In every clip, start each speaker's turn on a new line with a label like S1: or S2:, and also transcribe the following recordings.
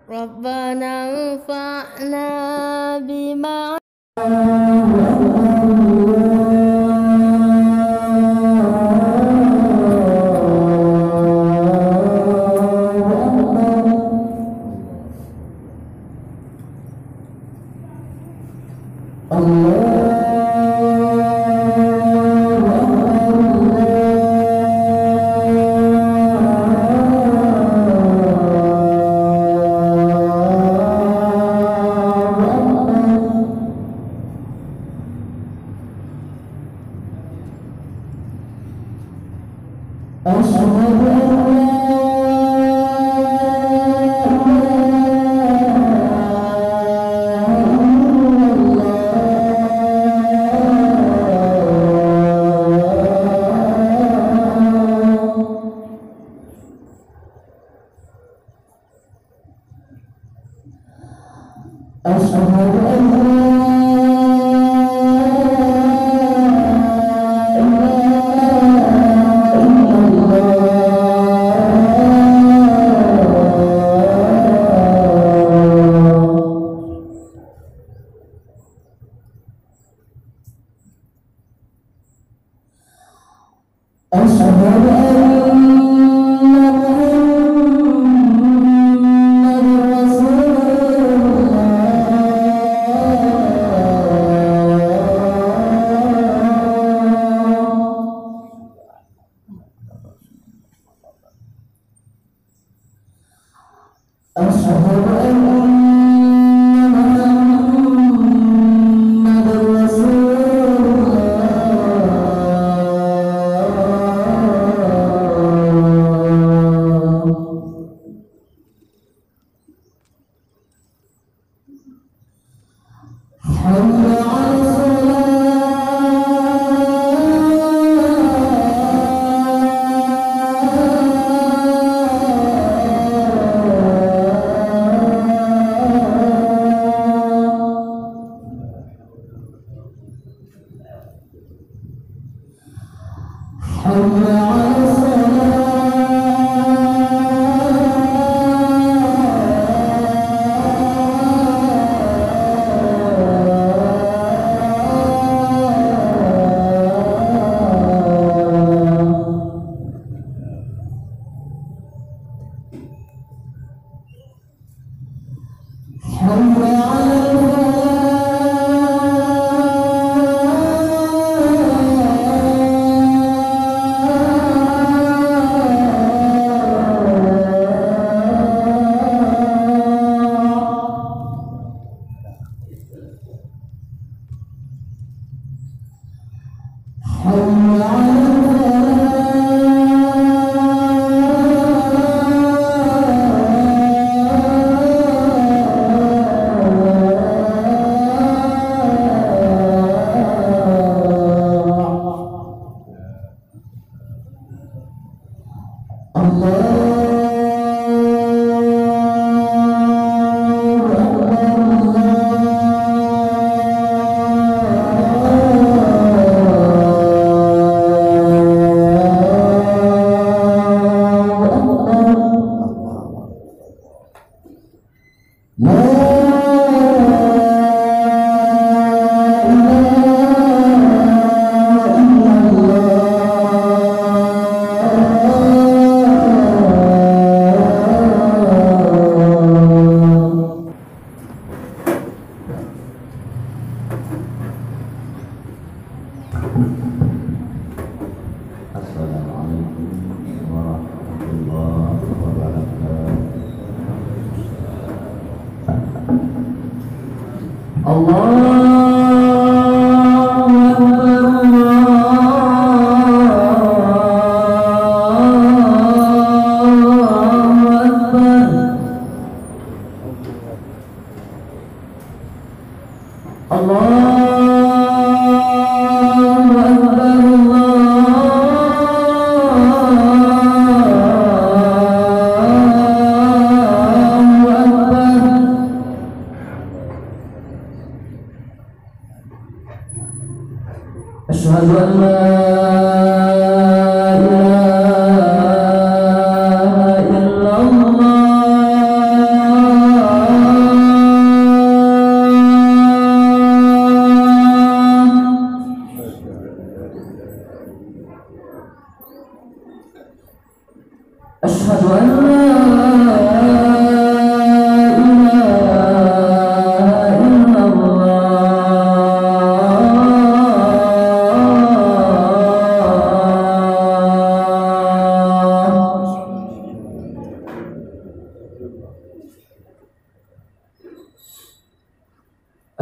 S1: ربنا انفعنا بما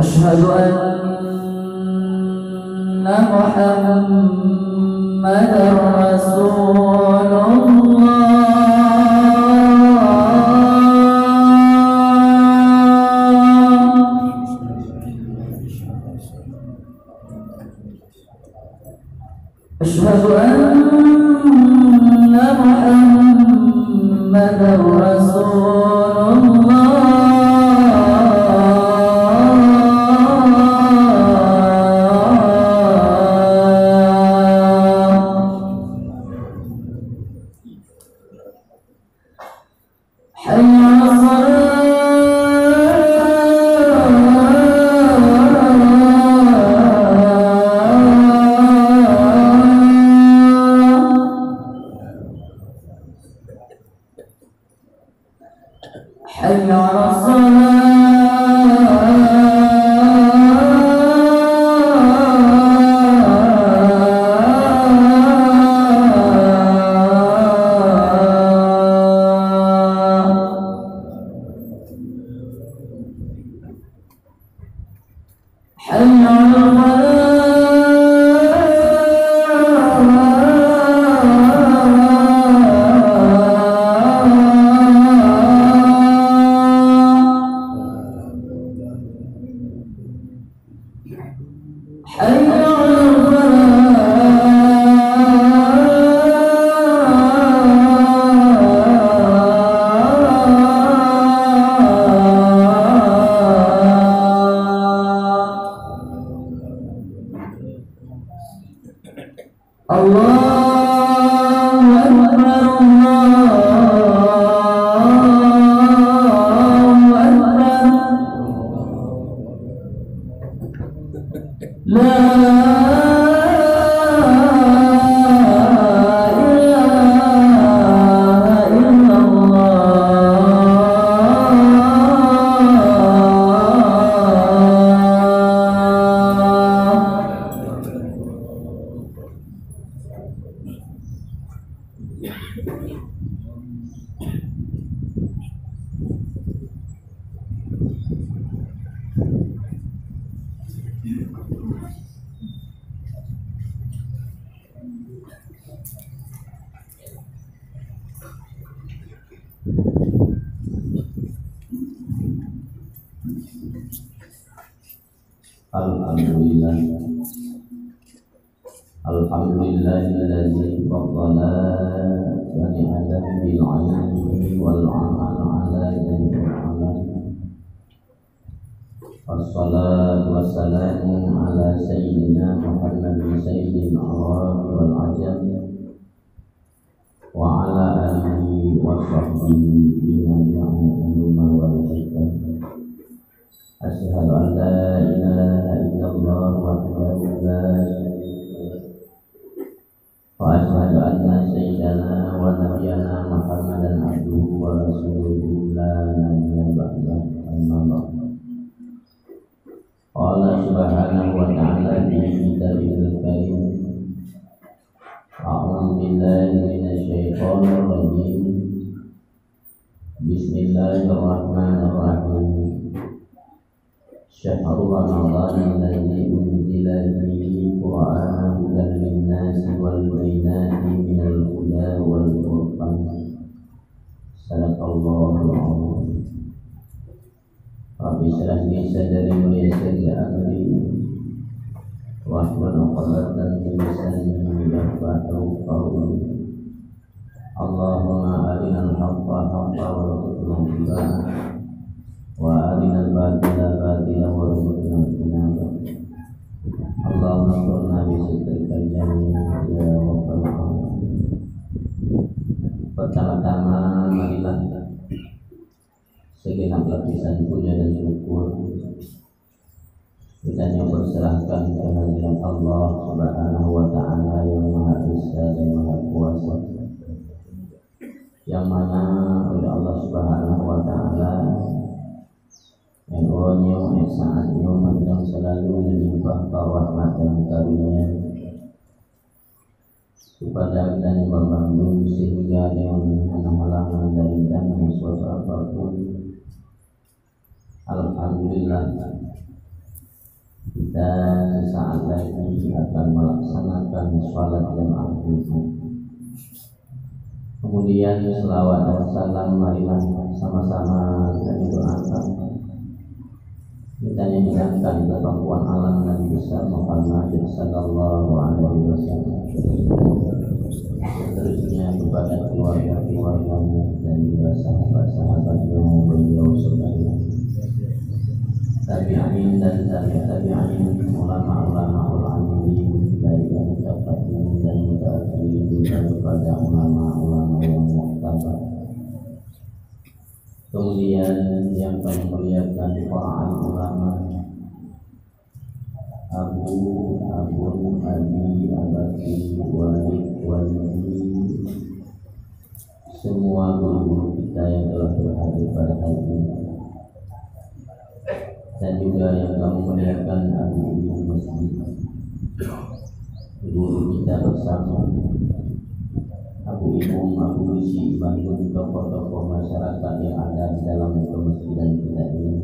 S2: أشهد أن محمدا رسول أشهد أن محمدا رسول حي على Alhamdulillahilladzi faddala bani Adam bil ilmi wal amal ala jami'il amal. Wassalatu wassalamu ala sayyidina Muhammadin sayyidil arab wal ajam wa ala alihi wa sahbihi biman ya'muruna wal hikam. Asyhadu an la ilaha illallah wahdahu la syarika lahu wa asyhadu anna sayyidana wa nabiyyana Muhammadan abduhu wa rasuluhu la nabiyya ba'dahu, amma ba'du. Qala subhanahu wa ta'ala fi kitabihil karim, a'udzu billahi minasy syaithanir rajim. Bismillahirrahmanirrahim. Syahrul Ramadan alladzi unzila fihi Qur'anun hudan lin-nasi wal bayyinati minal huda wal furqan. Sadaqallahul azim. Rabbi shrah li sadri wa yassir li amri wahlul 'uqdatam min lisani yafqahu qawli. Allahumma arinal haqqa haqqan warzuqna ittiba'ah wa arinal batila batilan warzuqna ijtinabah. Allahumma qurna bi sitrikal jamil ya rabbal alamin. Pertama-tama marilah segenap lapisan puja dan syukur kita yang berserahkan kehadiran Allah Subhanahu wa ta'ala yang Maha Esa dan Maha Kuasa, yang mana oleh Allah Subhanahu wa taala yang uronyo saatnya mandang selalu melimpah rahmat dan karunia kepada kita yang berlambung sehingga dengan halangan dari dan suatu apapun, alhamdulillah kita saat lagi akan melaksanakan sholat jamaah. Kemudian selawat dan salam marilah sama-sama kita doakan kita nyatakan kemampuan alam Nabi besar Muhammad sallallahu alaihi wasallam, seterusnya kepada keluarga-keluarganya dan juga sahabat-sahabatnya yang beliau saudara, tabi'in dan tabi'in, ulama-ulama ulamain, baik yang mutafakin dan mutaakhirin, juga kepada ulama-ulama yang muktabar. Kemudian yang paling muliakan para ulama, Abu, Abi, Abati, Wali, semua guru-guru kita yang telah berhadir pada hari ini, dan juga yang kami muliakan Abu Ibu Masjid, guru kita bersama, Abu Ibu, Abu Isi, Bandung, tokoh-tokoh masyarakat yang ada di dalam kemasjidan kita ini,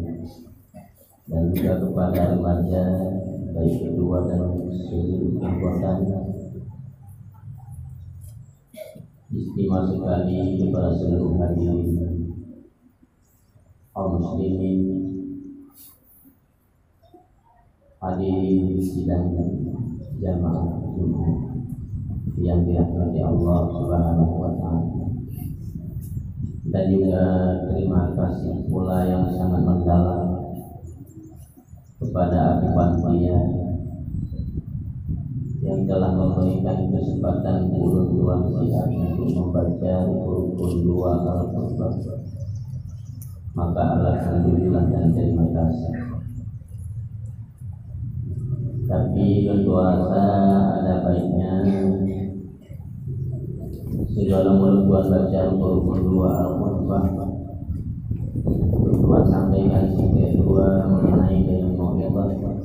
S2: dan juga kepada remaja baik kedua dan seluruh anggotanya. Istimewa sekali kepada seluruh hadirin kaum muslimin, hadirin sidang jamaah Jumat yang dirahmati Allah Subhanahu wa taala. Dan juga terima kasih pula yang sangat mendalam kepada Abu Panitia yang telah memberikan kesempatan ulun-ulun siap untuk membaca rukun 2 Al-Qur'an. Maka alhamdulillah dan terima kasih. Tapi tentu rasa ada baiknya segala mulut baca rukun 2 Al-Qur'an. Tuan sampaikan yang kedua mengenai dengan mau'izah.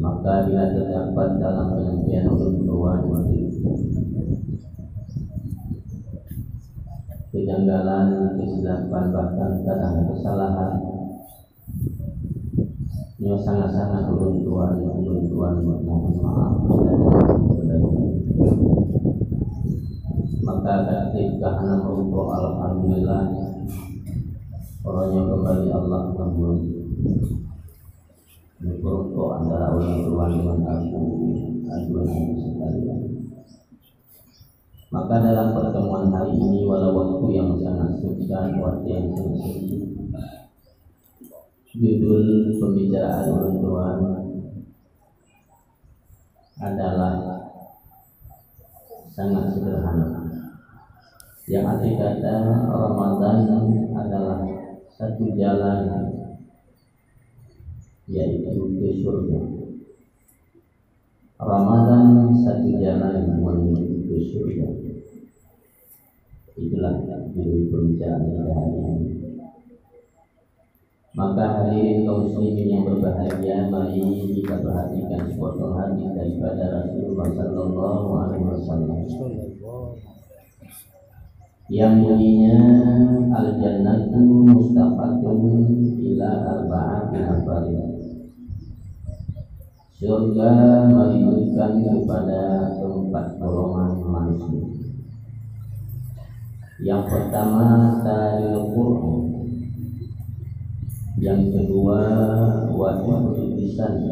S2: Maka bila terdapat dalam penyampaian ulun kejanggalan, kesilapan, bahkan kadang kesalahan, yang sangat-sangat ulun-tuan mohon maaf dan maka ketika anak merukuk alhamdulillah orangnya kembali Allah namun merukuk antara ulun-tuan dengan aku aduan sekalian. Maka dalam pertemuan hari ini walau waktu yang sangat singkat, waktu yang sangat singkat, judul pembicaraan ulun-tuan adalah sangat sederhana. Yang arti kata Ramadan adalah satu jalan, yaitu ke surga. Ramadan satu jalan menuju ke surga. Itulah judul pembicaraan kita hari ini. Maka hadirin kaum muslimin yang berbahagia, mari kita perhatikan sepotong hadis daripada Rasulullah sallallahu alaihi wasallam yang bunyinya al-jannatu mustaqatun ila arba'ati nafarin. Surga merindukan kepada 4 golongan manusia. Yang pertama talil Qur'an, yang kedua wajibul lisan,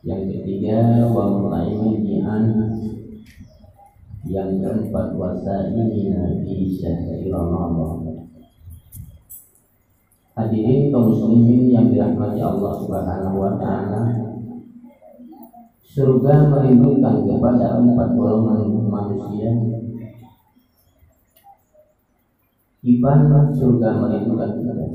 S2: yang ketiga wa mutaimin, yang keempat wasailina fi syahri Ramadan. Hadirin kaum muslimin yang dirahmati Allah Subhanahu wa taala, surga merindukan kepada 4 golongan manusia. Iban surga merindukan kita.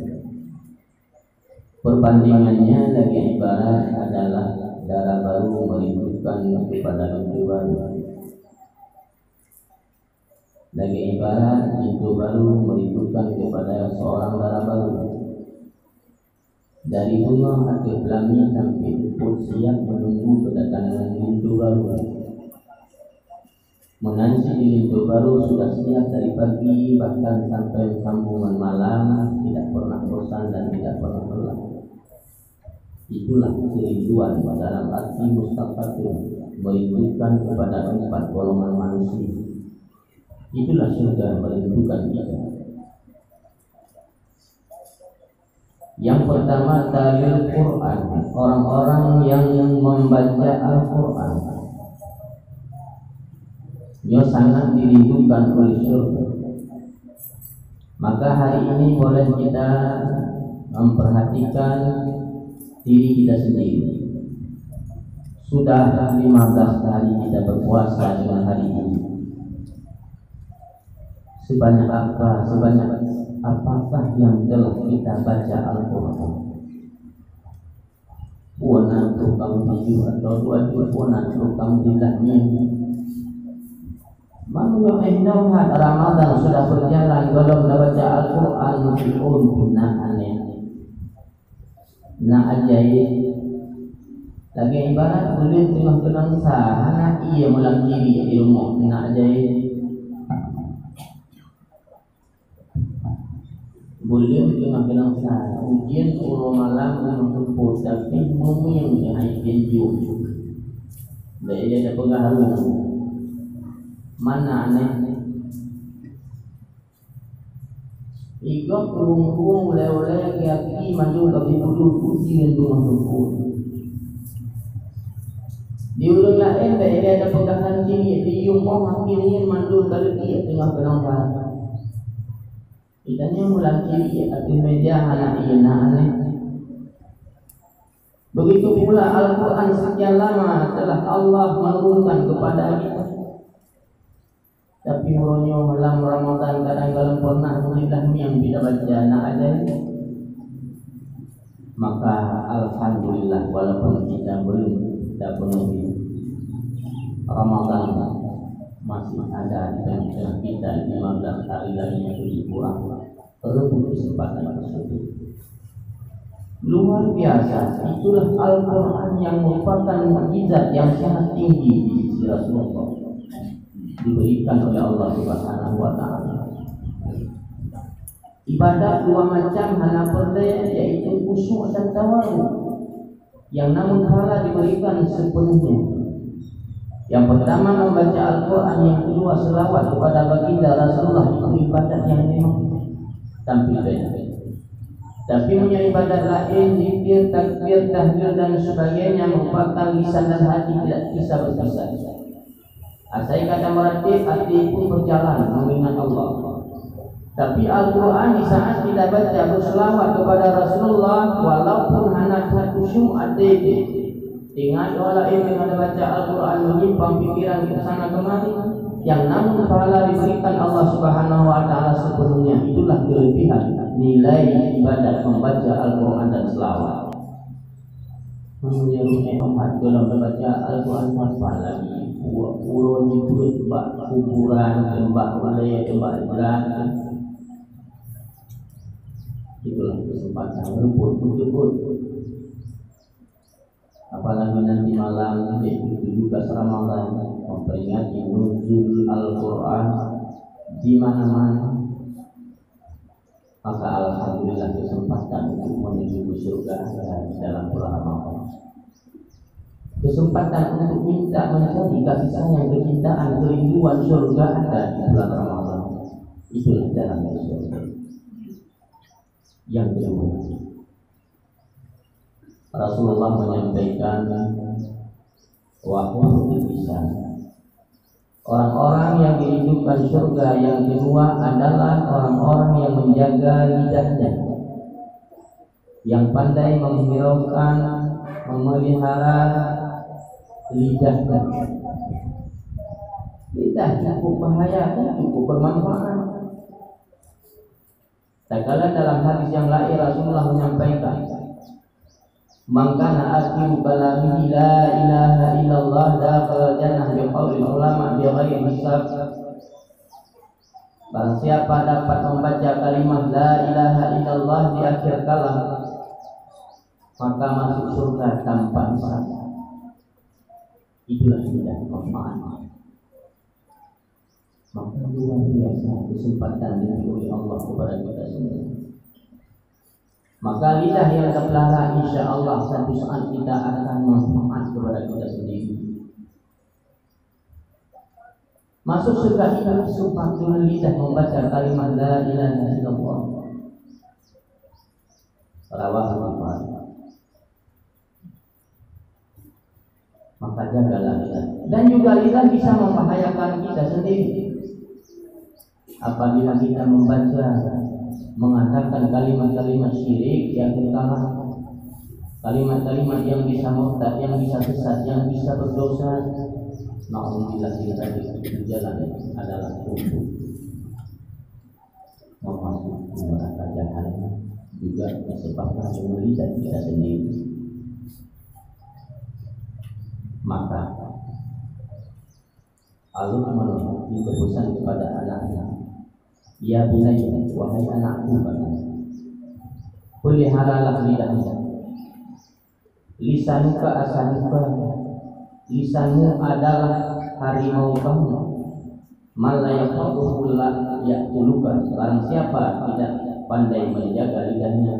S2: Perbandingannya lagi ibarat adalah darah baru merindukan kepada kedua. Lagi ibarat pintu baru merindukan kepada seorang darah baru. Dari bunga atau pelangi sampai rumput siap menunggu kedatangan pintu baru. Menanti di pintu baru sudah siap dari pagi bahkan sampai sambungan malam, tidak pernah bosan dan tidak pernah lelah. Itulah kerinduan dalam arti mustaqil, merindukan kepada 4 golongan manusia. Itulah surga merindukan kita. Yang pertama talil Quran, orang-orang yang membaca Al-Quran. Dia sangat dirindukan oleh surga. Maka hari ini boleh kita memperhatikan diri kita sendiri. Sudah 15 hari kita berpuasa dengan hari ini. Sebanyak apakah yang telah kita baca Al-Quran? Puana tukang 7 atau 2 puana tukang 3 Manusia Indonesia Ramadan sudah berjalan belum membaca Al-Quran meskipun aneh. Ajaib. Lagi ibarat boleh tengah kenangsa anak ia mulang kiri ilmu ajaib. Boleh tengah kenangsa ujian suruh malam menjemput tapi mumi yang dihajian jauh. Dia ada pengaruh. Mana aneh? Iga kurung-kurung oleh-oleh kaki maju tapi dulu ujian rumah tumpul. Di ulun lain dia ada pegangan sini di umum akhirnya mandul kalau dia tengah penangkan. Itanya mulang kiri atau meja anak ia aneh. Begitu pula Al-Quran sekian lama telah Allah menurunkan kepada kita. Tapi muronyo dalam Ramadan kadang-kadang pernah mulidah yang tidak baca aja. Maka alhamdulillah walaupun kita belum tidak penuhi Ramadan masih ada di tengah kita 15 hari lagi yang lebih kurang. Perlu kesempatan tersebut. Luar biasa, itulah Al-Quran yang merupakan mukjizat yang sangat tinggi di sisi Rasulullah. Diberikan oleh Allah Subhanahu wa taala. Ibadat 2 macam hana perle yaitu khusyuk dan tawadhu. Yang namun pahala diberikan sepenuhnya. Yang pertama membaca Al-Quran, yang kedua selawat kepada baginda Rasulullah, itu ibadat yang memang tampil beda. Tapi punya ibadat lain, zikir, takbir, tahlil dan sebagainya merupakan lisan dan hati tidak bisa berpisah. Asal kata meratib, hati pun berjalan mengingat Allah. Tapi Al-Quran di saat kita baca berselawat kepada Rasulullah, walaupun hanya khusyuk hati, ingat orang lain dengan baca Al-Quran menyimpang pikiran ke sana kemari, yang namun pahala diberikan Allah Subhanahu wa taala sepenuhnya. Itulah kelebihan nilai ibadat membaca Al-Quran dan selawat. Menyerupai umat dalam membaca Al-Quran tanpa lagi pulau nyebut tembak kuburan, tembak walai, tembak berat. Itulah kesempatan berebut. Apalagi nanti malam itu juga Ramadan memperingati nuzul Al-Quran di mana-mana. Maka alhamdulillah kesempatan untuk menuju surga ada di dalam bulan Ramadan. Kesempatan untuk minta mencari kasih sayang, kecintaan, kerinduan surga ada di bulan Ramadan. Itulah jalan surga. Yang kedua, Rasulullah menyampaikan wahyu lisan. Orang-orang yang dirindukan surga yang kedua adalah orang-orang yang menjaga lidahnya, yang pandai menghiraukan, memelihara lidahnya. Lidah cukup bahaya dan cukup bermanfaat. Tak kala dalam hadis yang lain Rasulullah menyampaikan, "Mangkana akhiru kalamihi la ilaha illallah dakhala jannah biqauli ulama bi ghairi hisab." Barang siapa dapat membaca kalimat la ilaha illallah di akhir kalam, maka masuk surga tanpa hisab. Itulah sudah manfaat. Maka luar biasa kesempatan yang diberi Allah kepada kita semua. Maka lidah yang terpelihara, insya Allah satu saat kita akan manfaat kepada kita sendiri. Masuk surga itu sumpah dengan lidah membaca kalimat la ilaha illallah. Rawahu Bukhari. Maka jagalah lidah. Dan juga lidah bisa membahayakan kita sendiri. Apabila kita membaca, mengatakan kalimat-kalimat syirik yang terkalah, kalimat-kalimat yang bisa murtad, yang bisa sesat, yang bisa berdosa, na'udzubillah di jalan adalah untuk memasuki neraka jahanam, juga disebabkan dengan lidah kita sendiri. Maka Allah berpesan kepada anaknya, ya bunayya, wahai anakku, peliharalah lidahmu. Lisanuka asanuka, lisanmu adalah harimau kamu. Malayaqulu la yaquluka, barang siapa tidak pandai menjaga lidahnya,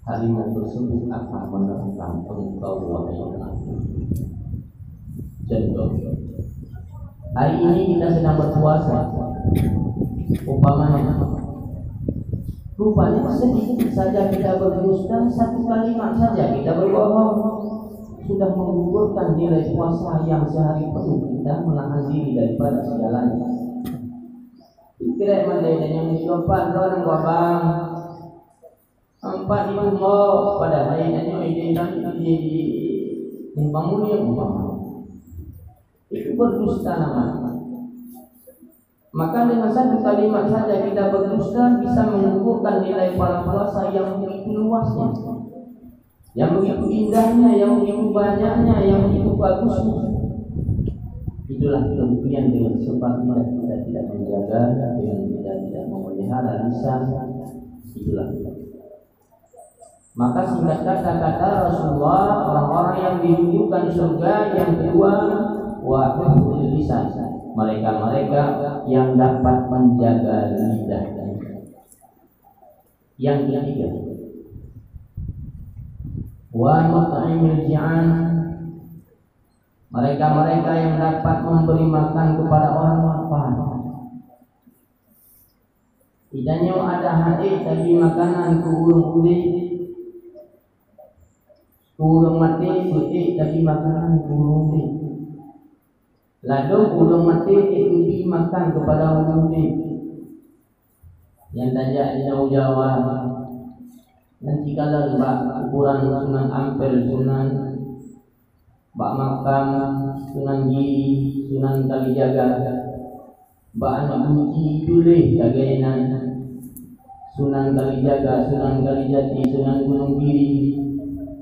S2: harimau tersebut akan menerkam engkau wahai anakku. Contoh, hari ini kita sedang berpuasa. Umpamanya, rupanya sedikit saja kita berdusta, satu kalimat saja kita berbohong, sudah menggugurkan nilai puasa yang sehari penuh kita menahan diri daripada segalanya. Kira mandai yang disopan orang wabang empat itu mau pada hari ini di bangunnya umpama itu berdusta namanya. Maka dengan satu kalimat saja kita berdusta bisa mengukurkan nilai para puasa yang begitu luasnya, yang begitu indahnya, yang begitu banyaknya, yang begitu bagusnya. Itulah kemudian dengan sebabnya kita tidak menjaga, dengan kita tidak memelihara lisan. Itulah. Maka singkat kata Rasulullah, orang-orang yang ditunjukkan surga yang kedua, wa hifdzul lisan, mereka-mereka yang dapat menjaga lidahnya. Yang ketiga, wa mat'imil ji'an, mereka-mereka yang dapat memberi makan kepada orang lapar. Tidaknya ada hati tadi makanan kurung udik, kurung mati udik tadi makanan kurung udik. Lalu ulung mati itu makan kepada ulung mati yang tajak jauh Jawa. Nanti kalau bak ukuran Sunan Ampel, Sunan bak Makam, Sunan Giri, Sunan Kalijaga, bak anak kunci dulih jagainan, Sunan Kalijaga, Sunan Kalijati, Sunan Gunung Giri,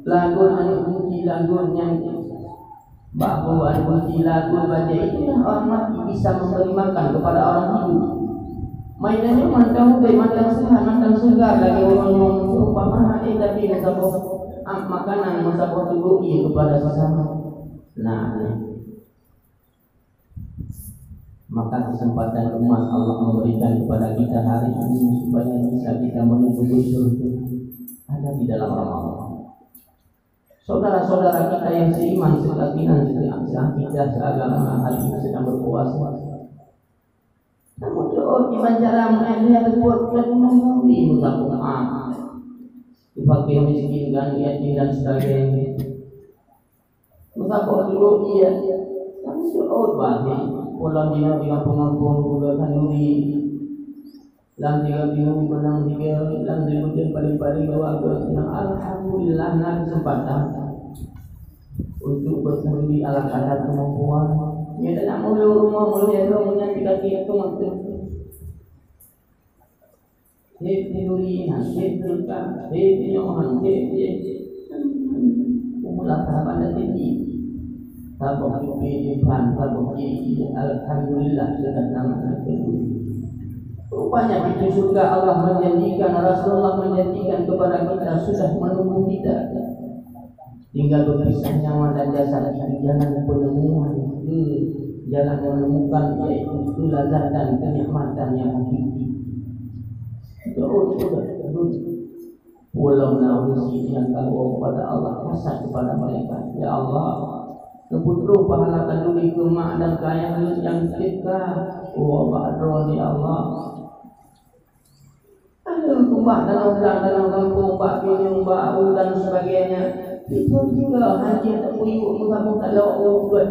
S2: lagun anak kunci lagun yang bahwa al-kunci lagu baca itulah orang mati bisa memberi makan kepada orang hidup. Mainannya mantang udah, mantang sehat, mantang segar lagi orang umpama tapi nasabah makanan nasabah tubuh kepada sesama. Nah, maka kesempatan umat Allah memberikan kepada kita hari ini supaya bisa kita menuju surga ada di dalam Ramadan. Saudara-saudara kita yang seiman, sekeyakinan, seakidah, seagama hari ini sedang berpuasa. Namun doa di banjaran dia berbuat dan mengundi mudah-mudahan fakir miskin dan yatim dan sebagainya. Mengapa dulu dia yang doa bagi pulang dengan pengakuan juga kanuri. Lam tiga bingung benang tiga, lam tiga paling-paling keluarga. Alhamdulillah nak kesempatan untuk bertemu ala kadar kemampuan. Ya tak mau rumah mulai rumahnya tiga itu waktu. Tiduri nasib terka, nyohan, umulah tahapan tinggi. Tabok kehidupan, tabok kiri. Alhamdulillah sudah nama itu. Rupanya pintu surga Allah menjanjikan, Rasulullah menjanjikan kepada kita sudah menunggu kita. Tinggal berpisah nyawa dan jasad di jalan penemuan, jalan menemukan yaitu lazat dan kenikmatan yang hakiki. Walau nausi yang kalau kepada Allah kasar kepada mereka, ya Allah, keputru pahala kandungi kemak dan kayaan yang kita, badron ya Allah. Kumbak dalam kampung, bak pinyung, bak dan sebagainya. Itu juga hanya tak puyuk muka-muka lawak.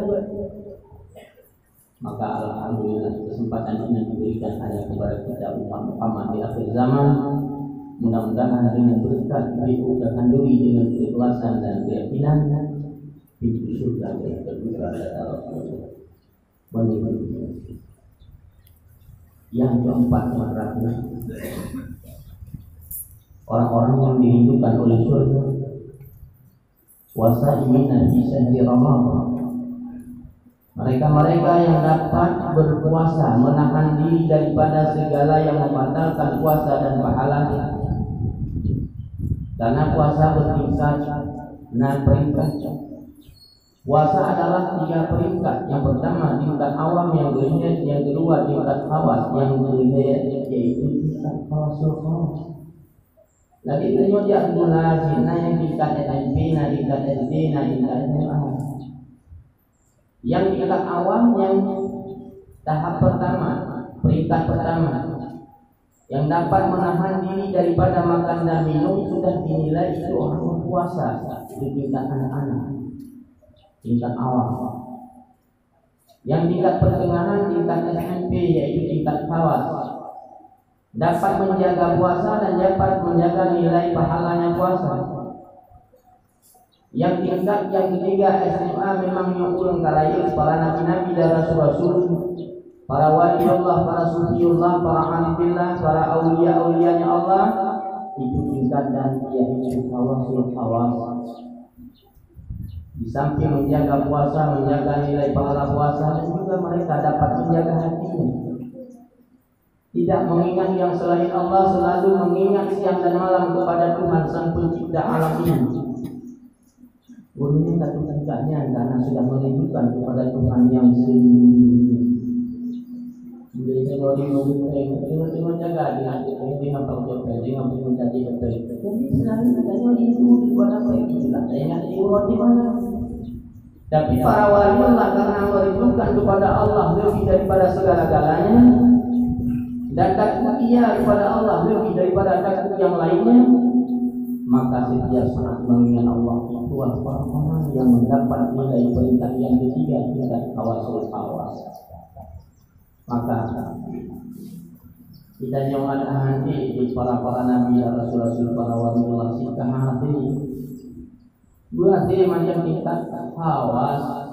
S2: Maka alhamdulillah kesempatan ini diberikan hanya kepada kita umat Muhammad di akhir zaman. Mudah-mudahan dengan berkat diudahkan diri dengan keikhlasan dan keyakinan pintu surga yang terbuka kata Rasulullah. Yang keempat maknanya orang-orang yang dirindukan oleh surga. Wasa'imina fi syahri Ramadan. Mereka-mereka yang dapat berpuasa menahan diri daripada segala yang membatalkan puasa dan pahalanya. Karena puasa bertingkat dan peringkat. Puasa adalah 3 peringkat. Yang pertama tingkat awam, yang kedua, yang kedua tingkat khawas, yang ketiga yaitu tingkat khawasul khawas. Lagi tanya dia mulai yang tingkat SMP, tingkat SD, tingkat SMA. Yang tingkat awam yang tahap pertama, peringkat pertama, yang dapat menahan diri daripada makan dan minum sudah dinilai itu orang puasa di tingkat anak-anak, tingkat awam. Yang tingkat pertengahan, tingkat SMP yaitu tingkat khawas, dapat menjaga puasa dan dapat menjaga nilai pahalanya puasa. Yang tingkat yang ketiga SMA memang nyukur karaya para nabi-nabi dan rasul-rasul, para wali Allah, para sufiullah, para alhamdulillah, para aulia-aulianya Allah. Itu tingkat dan yaitu khawasul khawas. Di samping menjaga puasa, menjaga nilai pahala puasa, dan juga mereka dapat menjaga hatinya. Tidak mengingat yang selain Allah, selalu mengingat siang dan malam kepada Tuhan Sang Pencipta alam ini. Gurunya satu tingkatnya karena sudah merindukan kepada Tuhan yang sejujurnya. Jadi kalau dia jaga dengan perbuatan dengan menjadi betul. Jadi selalu katanya itu buat apa itu? Saya ingat itu di mana? Tapi para wali Allah karena merindukan kepada Allah lebih daripada segala-galanya dan takut ia kepada Allah lebih daripada takut yang lainnya, maka setiap saat mengingat Allah itu orang-orang yang mendapat nilai peringkat yang ketiga tingkat khawasul khawas. Maka kita nyawa hati di para nabi dan rasul-rasul, para wali Allah sikah hati buat dia macam tingkat khawas.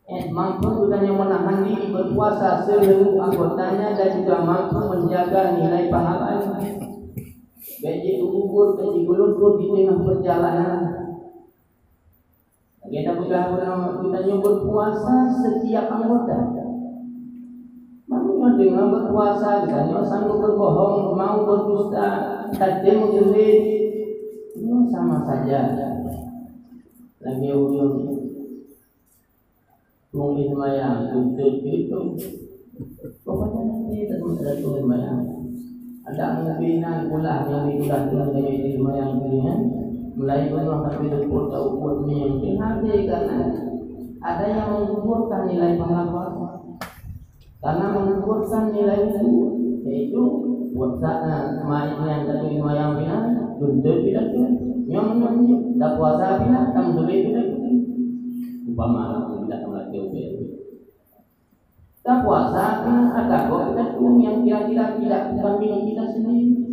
S2: Mampu sudahnya menahan diri berpuasa seluruh anggotanya dan juga mampu menjaga nilai pahalanya. Gaji gugur, gaji geluntur di tengah perjalanan. Kita nyebut puasa setiap anggota. Mau dengan berpuasa, kita sanggup berbohong, mau berdusta, tadi menjelit, sama saja. Lagi ujung, tunggu semayang, tuntut itu. Pokoknya nanti terus ada tunggu semayang. Ada pimpinan pula yang digunakan dari semayang ini, mulai berlaku hidup tahu buat yang hati karena ada yang mengumpulkan nilai pahala. Karena mengumpulkan nilai itu, yaitu puasa yang tadi semayang bina, tuntut tidak tu, yang dah puasa bina, tak boleh tidak tu. Upama tidak melati ubah. Tak puasa ada kok kita tu yang kira-kira tidak berbanding kita sendiri.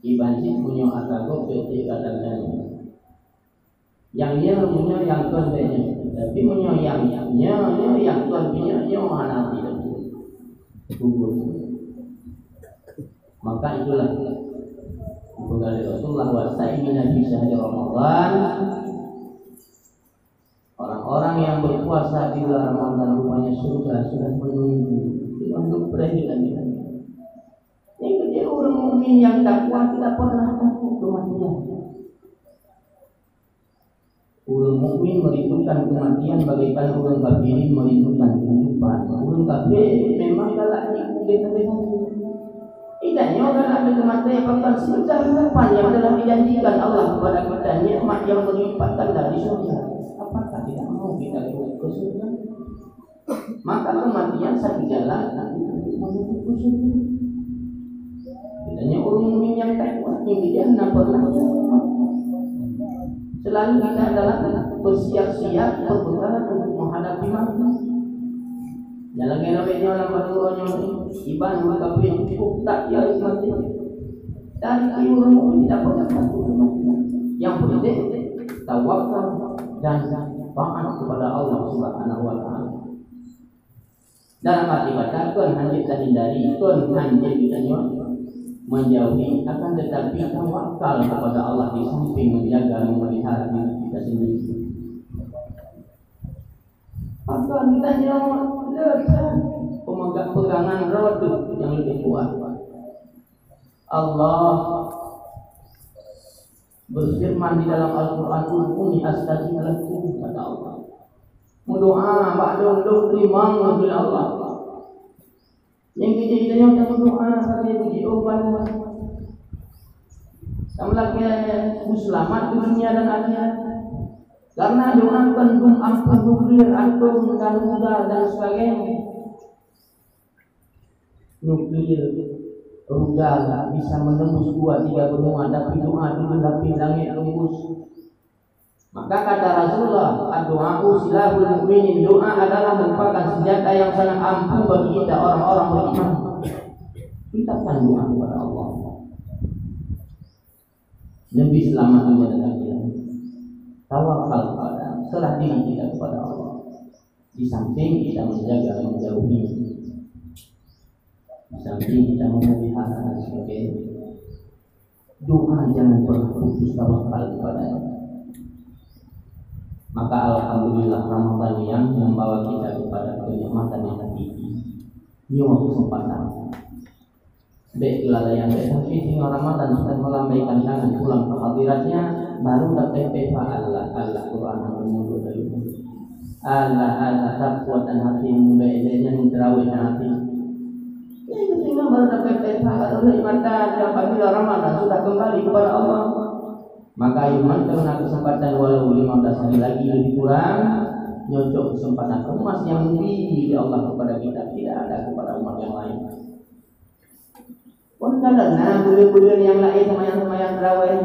S2: Dibanding punya agak PT kadang-kadang. Yang dia punya yang tuan punya, tapi punya yang tuan punya yang mana tidak gugur. Maka itulah dari Rasulullah wasa'imina fi syahri Ramadan. Orang-orang yang berpuasa di bulan Ramadan rupanya sudah menunggu untuk perhitungan. mukmin yang takwa tidak pernah takut kematian. Orang mukmin merindukan kematian bagaikan orang kafir merindukan kehidupan. Orang kafir memang galak kita tidaknya orang ada kematian bahkan sebentar depan yang telah dijanjikan Allah kepada kita nikmat yang berlipat ganda di surga. Apakah tidak mau kita ke surga? Maka kematian satu jalan untuk menuju ke surga. Tidaknya orang mukmin yang takwa yang tidak pernah selalu kita adalah bersiap-siap berperang untuk menghadapi mati. Jalan kena orang barunya iban kafir cukup tak ya mati. Dan orang mukmin tidak pernah takut kematian. Yang penting tawakal dan taat kepada Allah Subhanahu wa taala. Dalam arti kata Tuhan hanya kita hindari, Tuhan hanya kita menjauhi, akan tetapi tawakal kepada Allah di samping menjaga memelihara diri kita sendiri. Maka kita pemegang pegangan roda yang lebih kuat. Allah berfirman di dalam Al-Quran, "Uni astajib lakum," kata Allah. Mendoa, ba'da terima oleh Allah. Yang kita yang berdoa sampai puji Allah. Sampai selamat dunia dan akhirat. Karena doa kandung ampun nuklir, atom dan udara dan sebagainya. Nuklir, udara bisa menembus 2-3 benua, tapi doa dulu lapis langit tembus. Maka kata Rasulullah, doa silahul mukminin, doa adalah merupakan senjata yang sangat ampuh bagi kita orang-orang beriman. Kita akan doa kepada Allah. Lebih selamat dunia dan akhirat. Tawakal kepada, serah diri kita kepada Allah. Di samping kita menjaga menjauhi, di samping kita memelihara dan sebagainya. Doa jangan pernah putus tawakal kepada Allah. Maka alhamdulillah Ramadan yang membawa kita kepada kenikmatan yang hakiki. Ini waktu kesempatan. Baiklah yang tapi tinggal Ramadan sudah melambaikan tangan pulang ke hadiratnya, baru dapat Allah Quran yang menurut dari Allah takwa dan hatimu baiknya terawih hati. Ini tinggal baru dapat kenikmatan apabila Ramadan sudah kembali kepada Allah. Maka iman karena kesempatan walau 15 hari lagi lebih kurang, nyocok kesempatan emas yang lebih Allah kepada kita, tidak ada kepada umat yang lain. Pun karena bulan-bulan yang lain semayang terawih,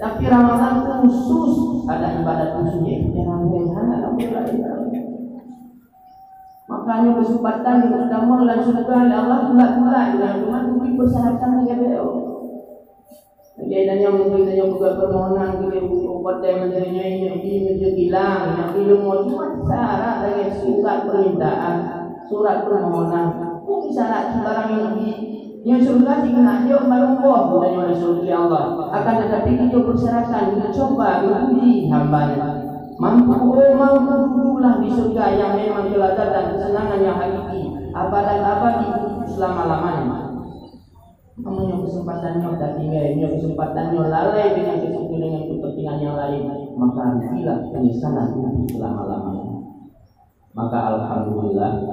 S2: tapi Ramadan khusus ada ibadat khususnya yang makanya kesempatan kita mulai surga Allah pula dengan cuma persyaratan dengan Kaitannya mungkin saja buka permohonan ke obat yang menjadinya ini hilang, yang ilmu cuma syarat dengan surat permintaan, surat permohonan. Ini syarat barang yang surga dikena aja baru buah dan oleh surga Allah. Akan tetapi kita persyaratan kita coba diuji hambanya. Mampu lah di surga yang memang kelezatan dan kesenangan yang hakiki, abad dan abadi selama-lamanya. Namanya kesempatannya tak tinggal, kesempatannya lalai dengan kepentingan yang lain, maka bila penyesalan itu selama-lamanya. Maka alhamdulillah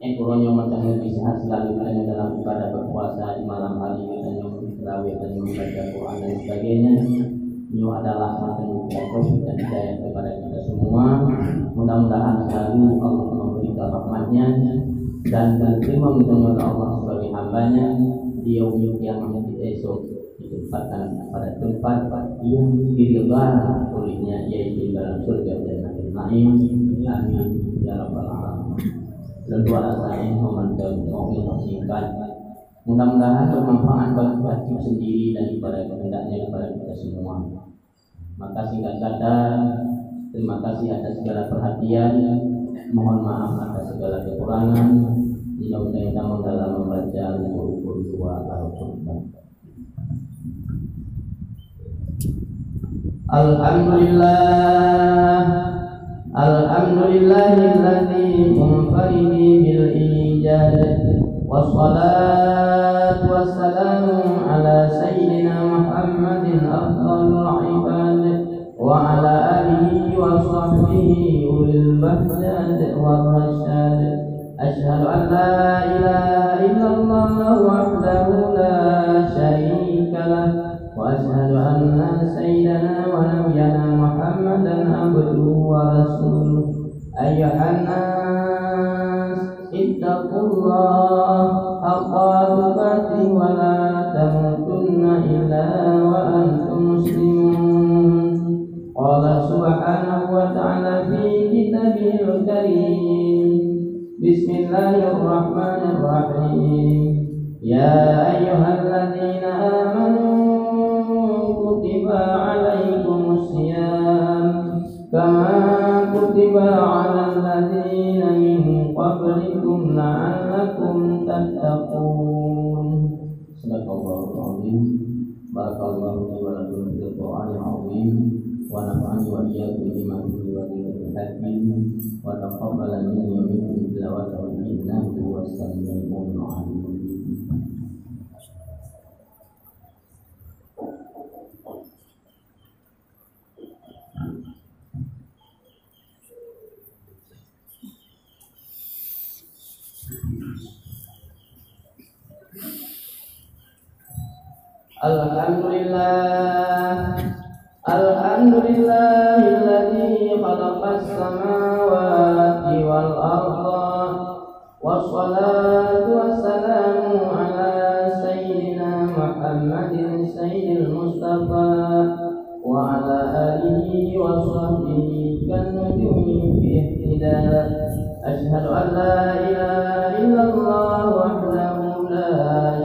S2: ekonomi macam lebih sehat selalu hanya dalam ibadah berpuasa di malam hari kita yang terawih dan membaca Quran dan sebagainya. Ini adalah macam taufik dan hidayah kepada kita semua. Mudah-mudahan selalu Allah memberikan rahmatnya dan terima minta Allah sebagai hambanya di yaumil qiyamah esok ditempatkan pada tempat yang diridhai olehnya, yaitu dalam surga Jannatul Na'im. Amin ya rabbal alamin. Dan doa saya memandang mobil singkat, mudah-mudahan bermanfaat bagi kita sendiri dan kepada kehendaknya kepada kita semua. Maka singkat kata, terima kasih atas segala perhatian. Mohon maaf atas segala kekurangan. Mudah-mudahan dalam membaca rukun dua Al-Quran. Alhamdulillahilladzi munfaridi bil ijad wassalat لا إله إلا الله وحده لا شريك له وأشهد أن سيدنا ونبينا محمدا عبده ورسوله أيها الناس اتقوا الله حق تقاته ولا تموتن إلا وأنتم مسلمون قال سبحانه وتعالى في كتابه الكريم بسم الله الرحمن الرحيم يا أيها الذين آمنوا كتب عليكم الصيام كما كتب على الذين من قبلكم لعلكم تتقون صدق الله العظيم بارك الله لي ولكم في القرآن العظيم ونفعني وإياكم بما فيه وذكر الحكيم وتقبل مني ومنكم تلاوته إنه هو السميع العليم. Alhamdulillahilladzi khalaqas samawati wal arda wassalatu wassalamu ala sayyidina Muhammadin sayyidil mustafa wa ala alihi wa sahbihi kan nujumi fi ihtida asyhadu an la ilaha illallah wahdahu la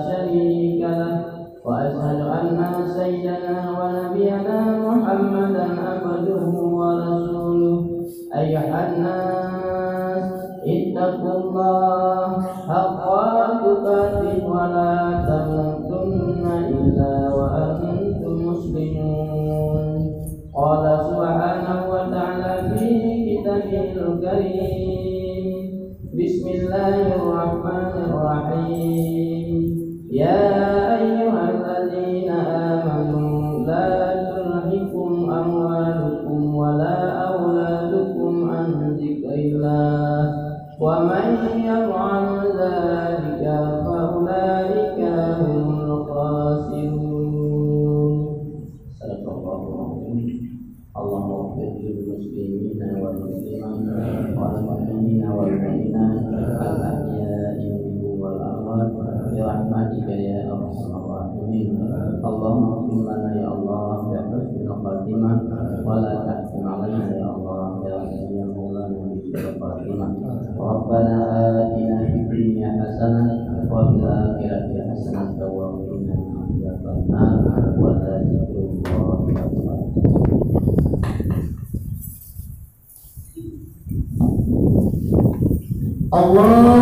S2: syarika lah وأشهد أن سيدنا ونبينا محمدا عبده ورسوله أيها الناس اتقوا الله حق تقاته ولا تموتن إلا وأنتم مسلمون قال سبحانه وتعالى في كتابه الكريم بسم الله الرحمن الرحيم يا أيها الذين آمنوا لا تلهكم أموالكم ولا أولادكم عن ذكر الله ومن يفعل ذلك فأولئك هم الخاسرون صدق الله العظيم اللهم اغفر للمسلمين والمسلمات والمؤمنين والمؤمنات الأحياء منهم والأموات برحمتك يا أرحم الراحمين اللهم اغفر لنا يا الله بحسن الخاتمة ولا تحكم علينا يا الله يا ولي مولانا بسوء الخاتمة ربنا آتنا في الدنيا حسنة وفي الآخرة حسنة وقنا عذاب النار ولا ذكر الله أكبر. Allah